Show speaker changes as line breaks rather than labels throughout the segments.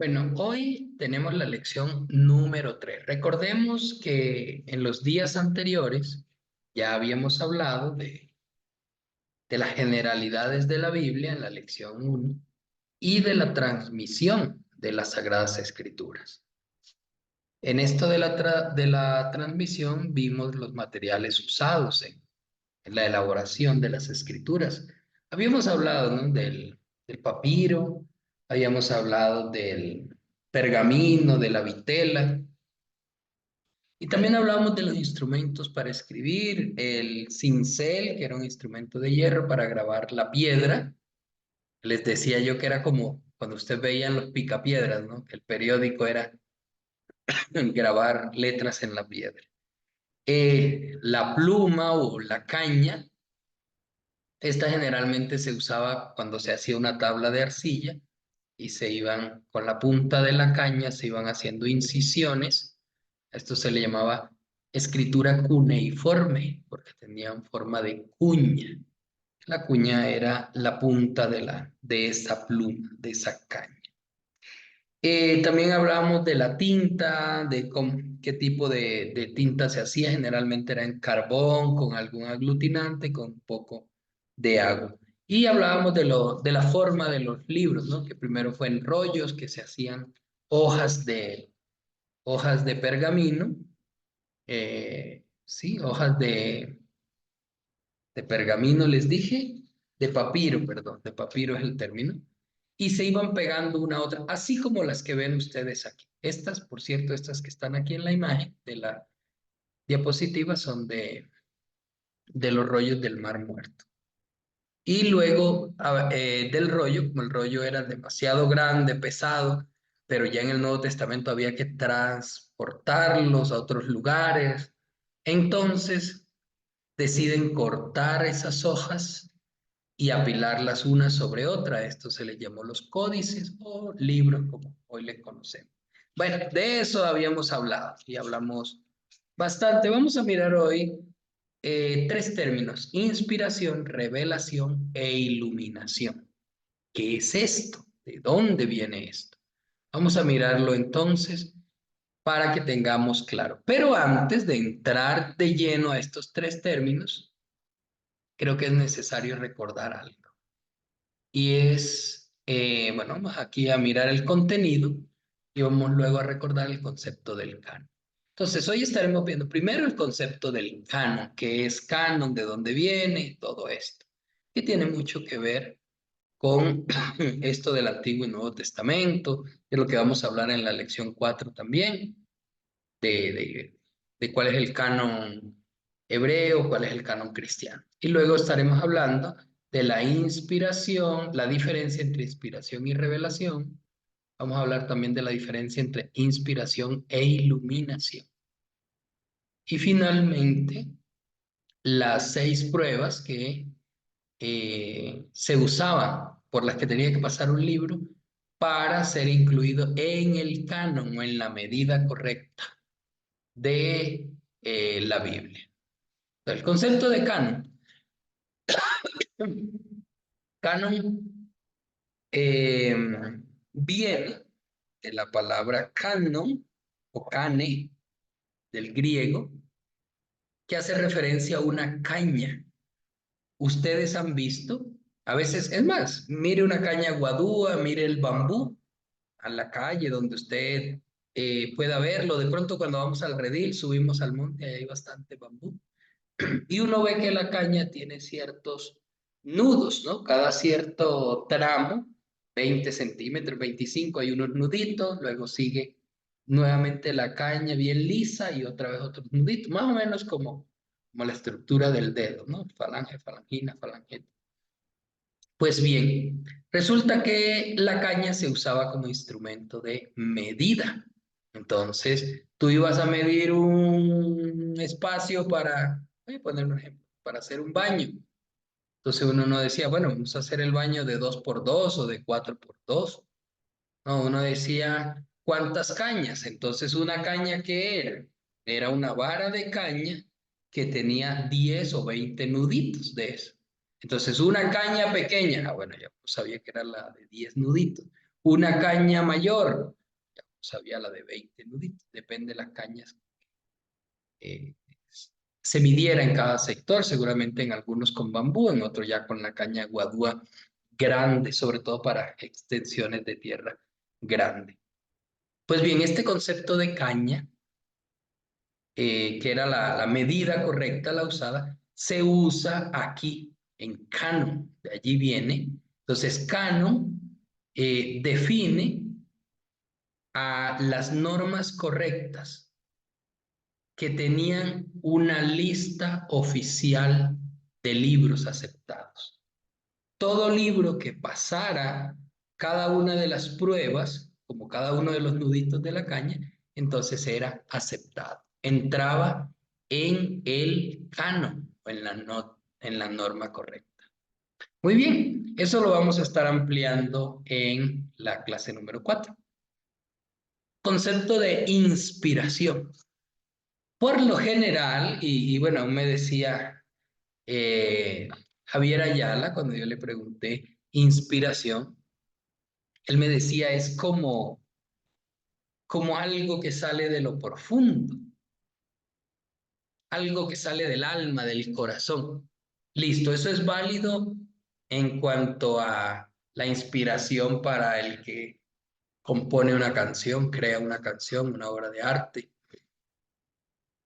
Bueno, hoy tenemos la lección número 3. Recordemos que en los días anteriores ya habíamos hablado de las generalidades de la Biblia en la lección uno y de la transmisión de las Sagradas Escrituras. En esto de la transmisión vimos los materiales usados en la elaboración de las escrituras. Habíamos hablado, ¿no? del papiro, habíamos hablado del pergamino, de la vitela, y también hablamos de los instrumentos para escribir, el cincel, que era un instrumento de hierro para grabar la piedra. Les decía yo que era como cuando usted veía en los picapiedras, ¿no? Que el periódico era grabar letras en la piedra. La pluma o la caña. Esta generalmente se usaba cuando se hacía una tabla de arcilla y se iban con la punta de la caña, se iban haciendo incisiones. Esto se le llamaba escritura cuneiforme porque tenían forma de cuña. La cuña era la punta de esa pluma, de esa caña. También hablábamos de la tinta, de qué tipo de tinta se hacía. Generalmente era en carbón, con algún aglutinante, con un poco de agua. Y hablábamos de la forma de los libros, ¿no? Que primero fue en rollos, que se hacían hojas hojas de pergamino, sí, hojas de pergamino, les dije, de papiro, perdón, de papiro es el término, y se iban pegando una a otra, así como las que ven ustedes aquí. Estas, por cierto, estas que están aquí en la imagen de la diapositiva son de los rollos del Mar Muerto. Y luego del rollo, como el rollo era demasiado grande, pesado, pero ya en el Nuevo Testamento había que transportarlos a otros lugares, entonces deciden cortar esas hojas y apilarlas una sobre otra. Esto se le llamó los códices o libros, como hoy le conocemos. Bueno, de eso habíamos hablado y hablamos bastante. Vamos a mirar hoy tres términos: inspiración, revelación e iluminación. ¿Qué es esto? ¿De dónde viene esto? Vamos a mirarlo entonces para que tengamos claro. Pero antes de entrar de lleno a estos tres términos, creo que es necesario recordar algo. Y es, bueno, vamos aquí a mirar el contenido y vamos luego a recordar el concepto del canon. Entonces, hoy estaremos viendo primero el concepto del canon, que es canon, de dónde viene, todo esto, que tiene mucho que ver con esto del Antiguo y Nuevo Testamento, de lo que vamos a hablar en la lección 4 también, de, de, de cuál es el canon hebreo, cuál es el canon cristiano. Y luego estaremos hablando de la inspiración, la diferencia entre inspiración y revelación. Vamos a hablar también de la diferencia entre inspiración e iluminación. Y finalmente, las 6 pruebas que se usaban, por las que tenía que pasar un libro para ser incluido en el canon o en la medida correcta de la Biblia. El concepto de canon. Canon eh, viene de la palabra canon o cane del griego, que hace referencia a una caña. Ustedes han visto, a veces, es más, mire una caña guadúa, mire el bambú a la calle donde usted pueda verlo. De pronto cuando vamos al redil, subimos al monte, ahí hay bastante bambú. Y uno ve que la caña tiene ciertos nudos, ¿no? Cada cierto tramo, 20 centímetros, 25, hay unos nuditos, luego sigue nuevamente la caña bien lisa y otra vez otros nuditos, más o menos como la estructura del dedo, ¿no? Falange, falangina, falangeta. Pues bien, resulta que la caña se usaba como instrumento de medida. Entonces, tú ibas a medir un espacio para, voy a poner un ejemplo, para hacer un baño. Entonces uno no decía, bueno, vamos a hacer el baño de 2 por 2 o de 4 por 2. No, uno decía, ¿cuántas cañas? Entonces una caña, ¿qué era? Era una vara de caña que tenía 10 o 20 nuditos de eso. Entonces una caña pequeña, bueno, ya sabía que era la de 10 nuditos. Una caña mayor, ya sabía la de 20 nuditos, depende de las cañas eh, se midiera en cada sector, seguramente en algunos con bambú, en otros ya con la caña guadúa grande, sobre todo para extensiones de tierra grande. Pues bien, este concepto de caña, que era la medida correcta, la usada, se usa aquí en canon, de allí viene. Entonces, canon define a las normas correctas que tenían una lista oficial de libros aceptados. Todo libro que pasara cada una de las pruebas, como cada uno de los nuditos de la caña, entonces era aceptado. Entraba en el canon, o en la norma correcta. Muy bien, eso lo vamos a estar ampliando en la clase número 4. Concepto de inspiración. Por lo general, y bueno, me decía Javier Ayala cuando yo le pregunté inspiración, él me decía es como algo que sale de lo profundo, algo que sale del alma, del corazón. Listo, eso es válido en cuanto a la inspiración para el que compone una canción, crea una canción, una obra de arte.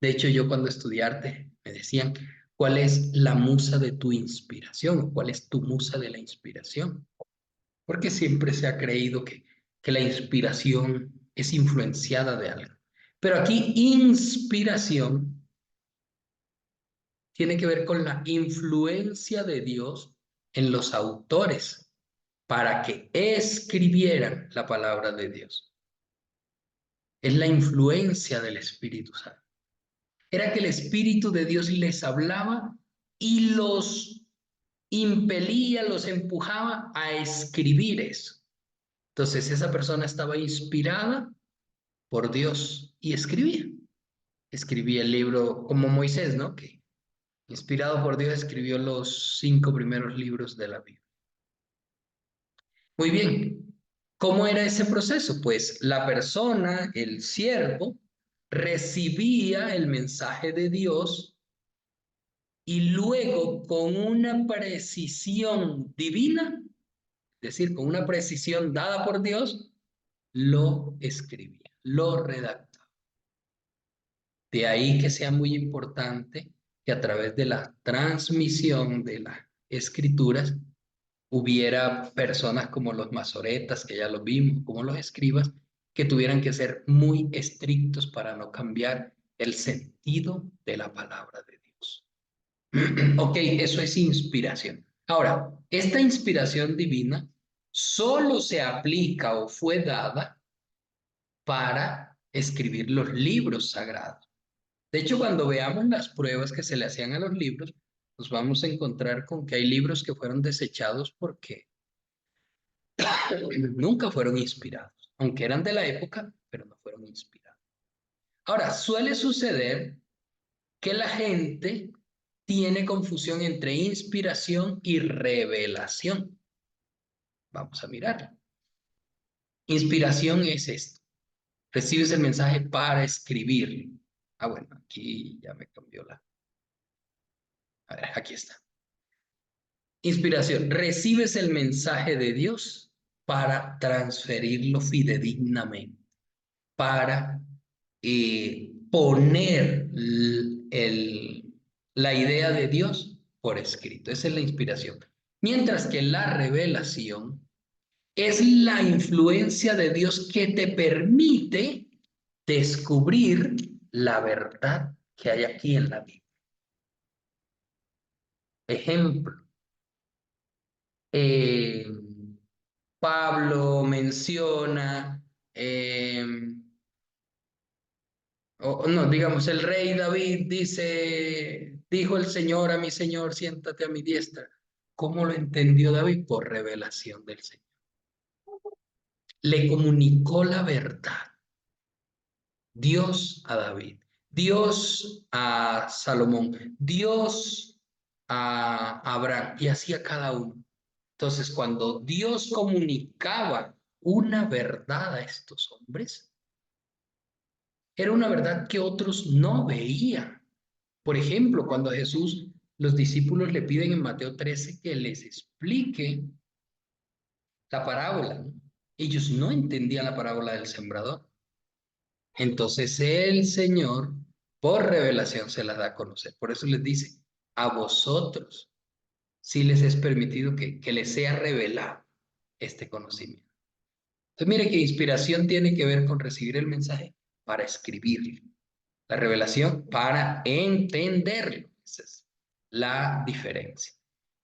De hecho, yo cuando estudié arte me decían, ¿cuál es la musa de tu inspiración? ¿Cuál es tu musa de la inspiración? Porque siempre se ha creído que la inspiración es influenciada de algo. Pero aquí inspiración tiene que ver con la influencia de Dios en los autores para que escribieran la palabra de Dios. Es la influencia del Espíritu Santo. Era que el Espíritu de Dios les hablaba y los impelía, los empujaba a escribir eso. Entonces esa persona estaba inspirada por Dios y escribía. Escribía el libro como Moisés, ¿no? Que inspirado por Dios escribió los 5 primeros libros de la Biblia. Muy bien. ¿Cómo era ese proceso? Pues la persona, el siervo, recibía el mensaje de Dios y luego con una precisión divina, es decir, con una precisión dada por Dios, lo escribía, lo redactaba. De ahí que sea muy importante que a través de la transmisión de las escrituras hubiera personas como los masoretas, que ya los vimos, como los escribas, que tuvieran que ser muy estrictos para no cambiar el sentido de la palabra de Dios. Ok, eso es inspiración. Ahora, esta inspiración divina solo se aplica o fue dada para escribir los libros sagrados. De hecho, cuando veamos las pruebas que se le hacían a los libros, nos vamos a encontrar con que hay libros que fueron desechados porque nunca fueron inspirados, aunque eran de la época, pero no fueron inspirados. Ahora, suele suceder que la gente tiene confusión entre inspiración y revelación. Vamos a mirar. Inspiración es esto. Recibes el mensaje para escribir. Ah, bueno, aquí ya me cambió la... A ver, aquí está. Inspiración. Recibes el mensaje de Dios para transferirlo fidedignamente, para poner la idea de Dios por escrito. Esa es la inspiración. Mientras que la revelación es la influencia de Dios que te permite descubrir la verdad que hay aquí en la Biblia. Ejemplo, eh, Pablo menciona, o no, digamos, el rey David dice, dijo el Señor a mi Señor, siéntate a mi diestra. ¿Cómo lo entendió David? Por revelación del Señor. Le comunicó la verdad. Dios a David, Dios a Salomón, Dios a Abraham y así a cada uno. Entonces, cuando Dios comunicaba una verdad a estos hombres. Era una verdad que otros no veían. Por ejemplo, cuando a Jesús, los discípulos le piden en Mateo 13 que les explique la parábola, ¿no? Ellos no entendían la parábola del sembrador. Entonces el Señor, por revelación, se la da a conocer. Por eso les dice, a vosotros sí les es permitido que les sea revelado este conocimiento. Entonces mire que inspiración tiene que ver con recibir el mensaje para escribirlo. La revelación para entenderlo. Esa es la diferencia.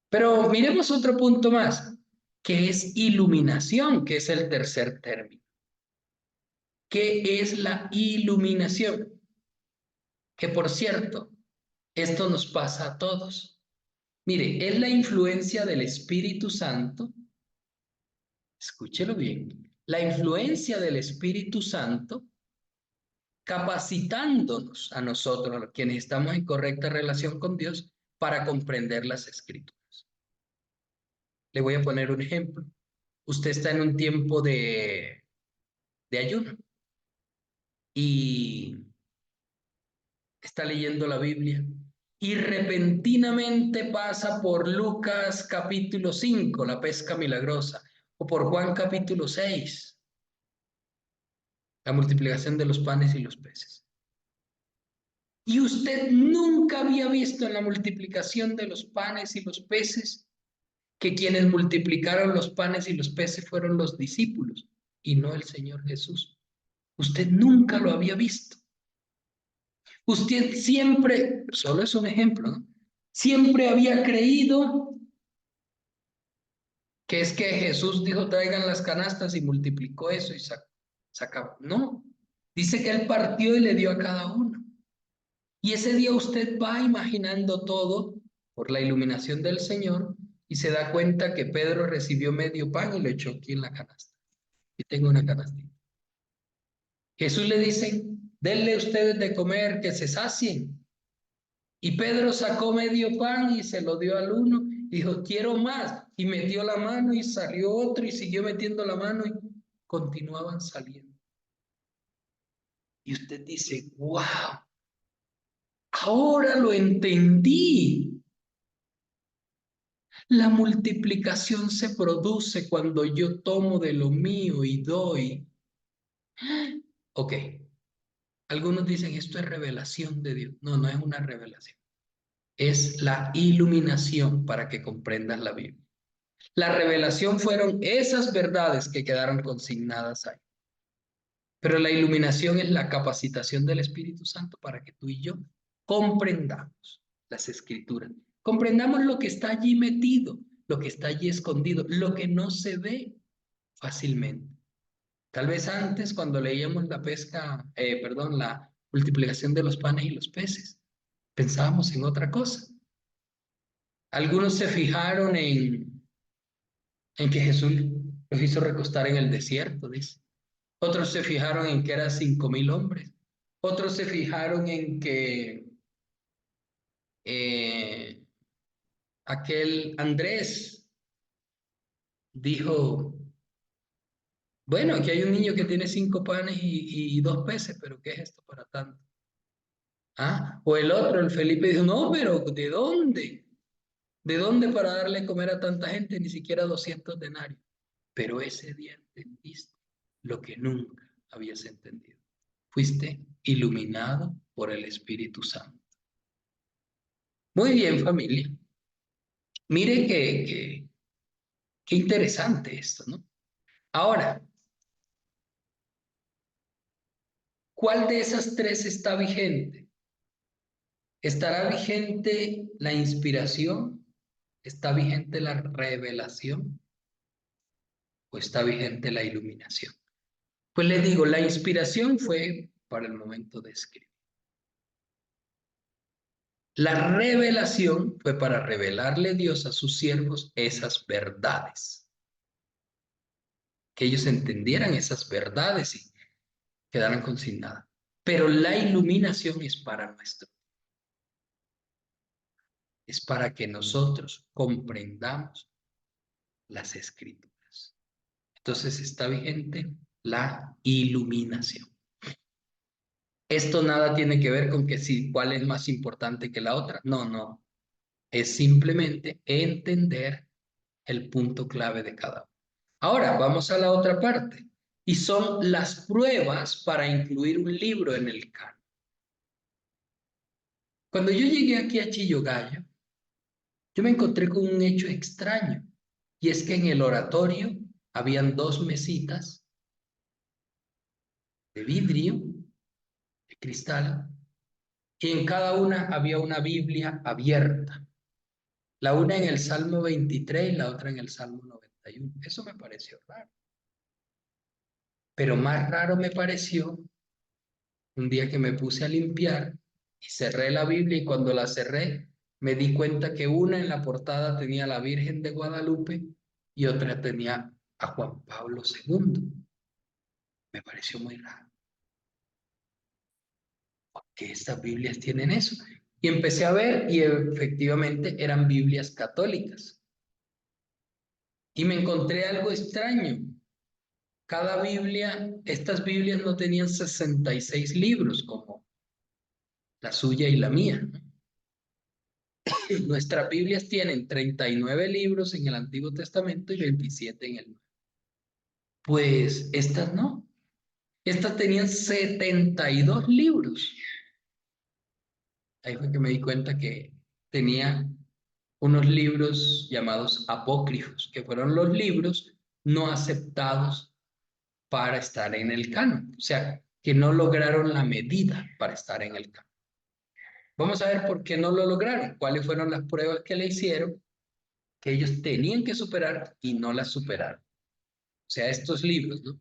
Pero miremos otro punto más, que es iluminación, que es el tercer término. ¿Qué es la iluminación? Que por cierto, esto nos pasa a todos. Mire, es la influencia del Espíritu Santo, escúchelo bien, la influencia del Espíritu Santo capacitándonos a nosotros, quienes estamos en correcta relación con Dios, para comprender las Escrituras. Le voy a poner un ejemplo. Usted está en un tiempo de ayuno y está leyendo la Biblia y repentinamente pasa por Lucas capítulo 5, la pesca milagrosa, o por Juan capítulo 6, la multiplicación de los panes y los peces. Y usted nunca había visto en la multiplicación de los panes y los peces que quienes multiplicaron los panes y los peces fueron los discípulos y no el Señor Jesús. Usted nunca lo había visto. Usted siempre, solo es un ejemplo, ¿no? Siempre había creído que es que Jesús dijo traigan las canastas y multiplicó eso y sacaba. No, dice que él partió y le dio a cada uno. Y ese día usted va imaginando todo por la iluminación del Señor y se da cuenta que Pedro recibió medio pan y lo echó aquí en la canasta. Y tengo una canastita. Jesús le dice, denle ustedes de comer, que se sacien. Y Pedro sacó medio pan y se lo dio al uno. Dijo, quiero más. Y metió la mano y salió otro y siguió metiendo la mano y continuaban saliendo. Y usted dice, wow, ahora lo entendí. La multiplicación se produce cuando yo tomo de lo mío y doy. Ok, algunos dicen esto es revelación de Dios. No, no es una revelación. Es la iluminación para que comprendas la Biblia. La revelación fueron esas verdades que quedaron consignadas ahí. Pero la iluminación es la capacitación del Espíritu Santo para que tú y yo comprendamos las Escrituras. Comprendamos lo que está allí metido, lo que está allí escondido, lo que no se ve fácilmente. Tal vez antes, cuando leíamos la multiplicación de los panes y los peces, pensábamos en otra cosa. Algunos se fijaron en que Jesús los hizo recostar en el desierto, dice. Otros se fijaron en que eran 5,000 hombres. Otros se fijaron en que eh, aquel Andrés dijo, bueno, aquí hay un niño que tiene 5 panes y 2 peces, pero ¿qué es esto para tanto? ¿Ah? O el otro, el Felipe, dijo, no, pero ¿de dónde? ¿De dónde para darle a comer a tanta gente? Ni siquiera 200 denarios. Pero ese día entendiste lo que nunca habías entendido. Fuiste iluminado por el Espíritu Santo. Muy bien, familia. Mire qué interesante esto, ¿no? Ahora, ¿cuál de esas tres está vigente? ¿Estará vigente la inspiración? ¿Está vigente la revelación? ¿O está vigente la iluminación? Pues les digo, la inspiración fue para el momento de escribir. La revelación fue para revelarle Dios a sus siervos esas verdades. Que ellos entendieran esas verdades y quedaran consignadas. Pero la iluminación es para nuestro. Es para que nosotros comprendamos las escrituras. Entonces Entonces está vigente la iluminación. Esto nada tiene que ver con que si cuál es más importante que la otra. No, no. Es simplemente entender el punto clave de cada uno. Ahora, vamos a la otra parte. Y son las pruebas para incluir un libro en el canon. Cuando yo llegué aquí a Chillogallo, yo me encontré con un hecho extraño. Y es que en el oratorio habían dos mesitas de vidrio, de cristal, y en cada una había una Biblia abierta. La una en el Salmo 23 y la otra en el Salmo 91. Eso me pareció raro. Pero más raro me pareció un día que me puse a limpiar y cerré la Biblia, y cuando la cerré me di cuenta que una en la portada tenía a la Virgen de Guadalupe y otra tenía a Juan Pablo II. Me pareció muy raro que estas Biblias tienen eso. Y empecé a ver y efectivamente eran Biblias católicas. Y me encontré algo extraño. Cada Biblia, estas Biblias no tenían 66 libros como la suya y la mía, ¿no? Nuestras Biblias tienen 39 libros en el Antiguo Testamento y 27 en el Nuevo. Pues estas no. Estas tenían 72 libros. Ahí fue que me di cuenta que tenía unos libros llamados apócrifos, que fueron los libros no aceptados para estar en el canon. O sea, que no lograron la medida para estar en el canon. Vamos a ver por qué no lo lograron, cuáles fueron las pruebas que le hicieron, que ellos tenían que superar y no las superaron. O sea, estos libros, ¿no?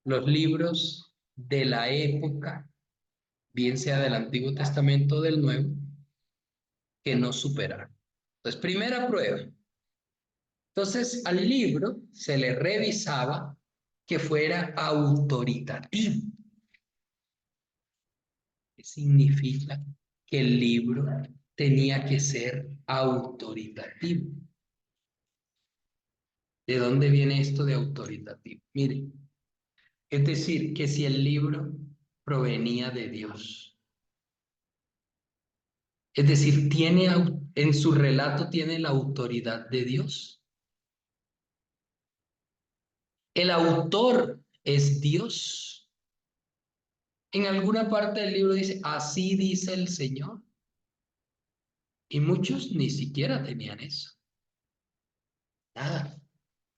Los libros de la época, bien sea del Antiguo Testamento o del Nuevo, que no superaron. Entonces, primera prueba. Entonces, al libro se le revisaba que fuera autoritativo. ¿Qué significa que el libro tenía que ser autoritativo? ¿De dónde viene esto de autoritativo? Miren, es decir, que si el libro provenía de Dios, es decir, en su relato tiene la autoridad de Dios. El autor es Dios. En alguna parte del libro dice, así dice el Señor. Y muchos ni siquiera tenían eso. Nada,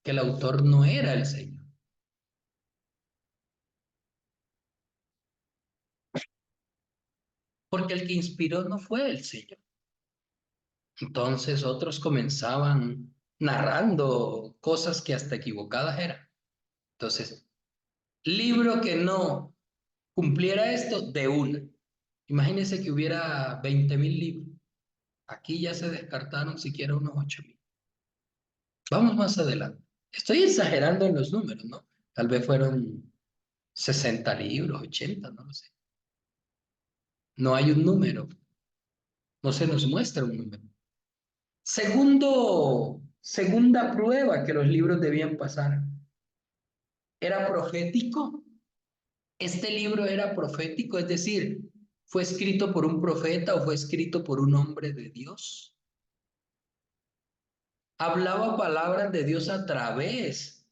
que el autor no era el Señor. Porque el que inspiró no fue el Señor. Entonces otros comenzaban narrando cosas que hasta equivocadas eran. Entonces, libro que no cumpliera esto de una. Imagínense que hubiera 20.000 libros. Aquí ya se descartaron siquiera unos 8.000. Vamos más adelante. Estoy exagerando en los números, ¿no? Tal vez fueron 60 libros, 80, no lo sé. No hay un número, no se nos muestra un número. Segunda prueba que los libros debían pasar. ¿Era profético? Este libro era profético, es decir, ¿fue escrito por un profeta o fue escrito por un hombre de Dios? Hablaba palabras de Dios a través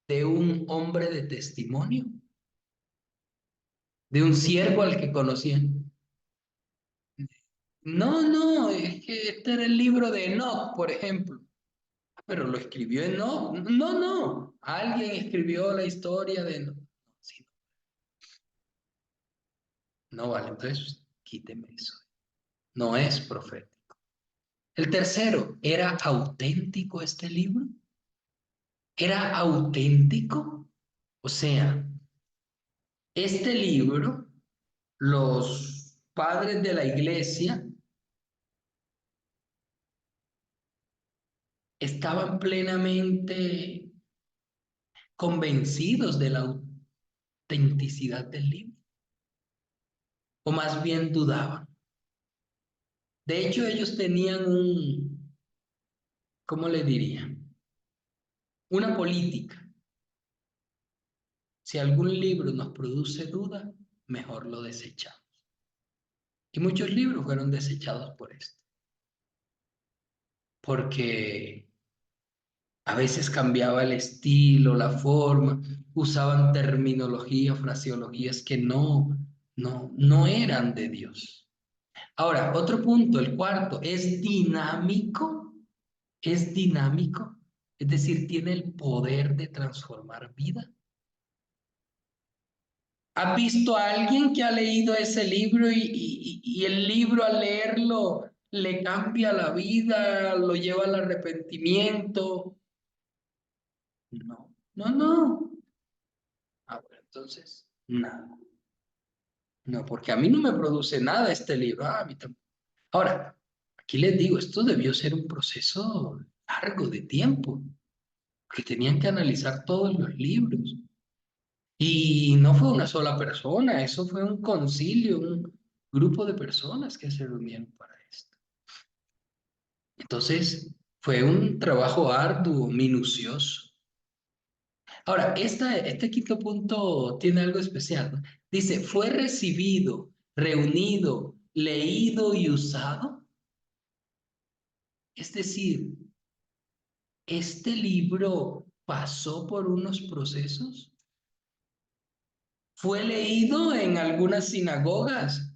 de un hombre de testimonio, de un siervo al que conocían. No, no, es que este era el libro de Enoch, por ejemplo. Pero lo escribió Enoch. No, no, alguien escribió la historia de Enoch. Sí, no vale, entonces quíteme eso. No es profeta. El tercero, ¿era auténtico este libro? ¿Era auténtico? O sea, este libro, los padres de la iglesia estaban plenamente convencidos de la autenticidad del libro, o más bien dudaban. De hecho, ellos tenían ¿cómo le diría? Una política. Si algún libro nos produce duda, mejor lo desechamos. Y muchos libros fueron desechados por esto, porque a veces cambiaba el estilo, la forma, usaban terminología, fraseologías que no eran de Dios. Ahora, otro punto, el cuarto, es dinámico, es decir, tiene el poder de transformar vida. ¿Has visto a alguien que ha leído ese libro y el libro al leerlo le cambia la vida, lo lleva al arrepentimiento? No, no, no. Ah, bueno, entonces, nada. No, porque a mí no me produce nada este libro. Ah, a mí tampoco. Ahora, aquí les digo, esto debió ser un proceso largo de tiempo, que tenían que analizar todos los libros. Y no fue una sola persona, eso fue un concilio, un grupo de personas que se reunieron para esto. Entonces, fue un trabajo arduo, minucioso. Ahora, este quinto punto tiene algo especial, ¿no? Dice, fue recibido, reunido, leído y usado. Es decir, este libro pasó por unos procesos. ¿Fue leído en algunas sinagogas?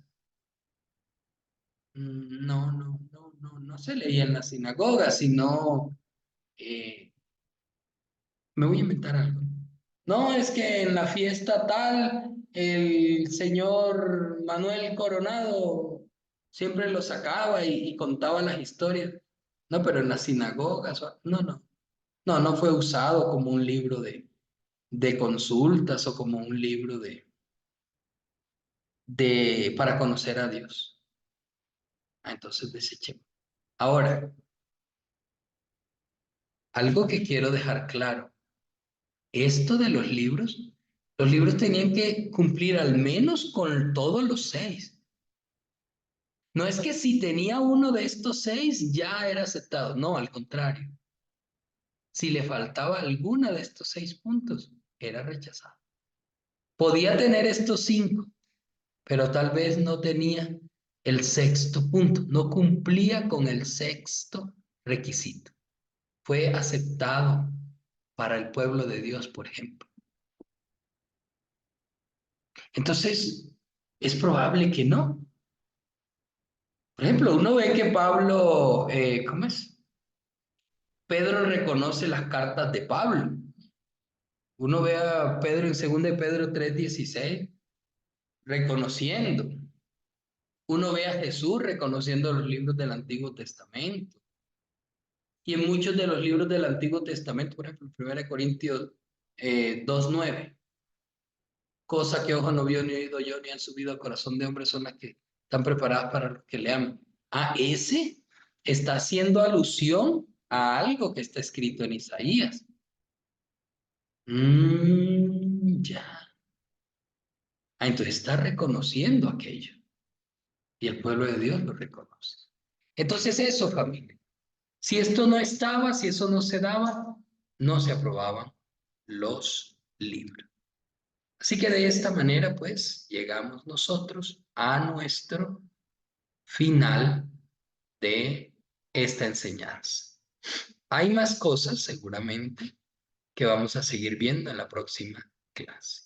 No se leía en la sinagoga, sino, eh, me voy a inventar algo. No, es que en la fiesta tal, el señor Manuel Coronado siempre lo sacaba y contaba las historias. No, pero en las sinagogas, no fue usado como un libro de consultas o como un libro para conocer a Dios. Ah, entonces desechemos. Ahora, algo que quiero dejar claro. Esto de los libros tenían que cumplir al menos con todos los 6. No es que si tenía uno de estos 6 ya era aceptado, no, al contrario. Si le faltaba alguna de estos 6 puntos, era rechazado. Podía tener estos 5, pero tal vez no tenía el sexto punto, no cumplía con el sexto requisito. Fue aceptado para el pueblo de Dios, por ejemplo. Entonces, es probable que no. Por ejemplo, uno ve que Pablo, ¿cómo es? Pedro reconoce las cartas de Pablo. Uno ve a Pedro en 2 de Pedro 3:16 reconociendo. Uno ve a Jesús reconociendo los libros del Antiguo Testamento. Y en muchos de los libros del Antiguo Testamento, por ejemplo, 1 Corintios 2:9, cosa que ojo no vio ni oído yo ni han subido al corazón de hombre son las que están preparadas para los que le aman. Ah, ese está haciendo alusión a algo que está escrito en Isaías. Ya. Ah, entonces está reconociendo aquello y el pueblo de Dios lo reconoce. Entonces eso, familia. Si esto no estaba, si eso no se daba, no se aprobaban los libros. Así que de esta manera, pues, llegamos nosotros a nuestro final de esta enseñanza. Hay más cosas seguramente que vamos a seguir viendo en la próxima clase.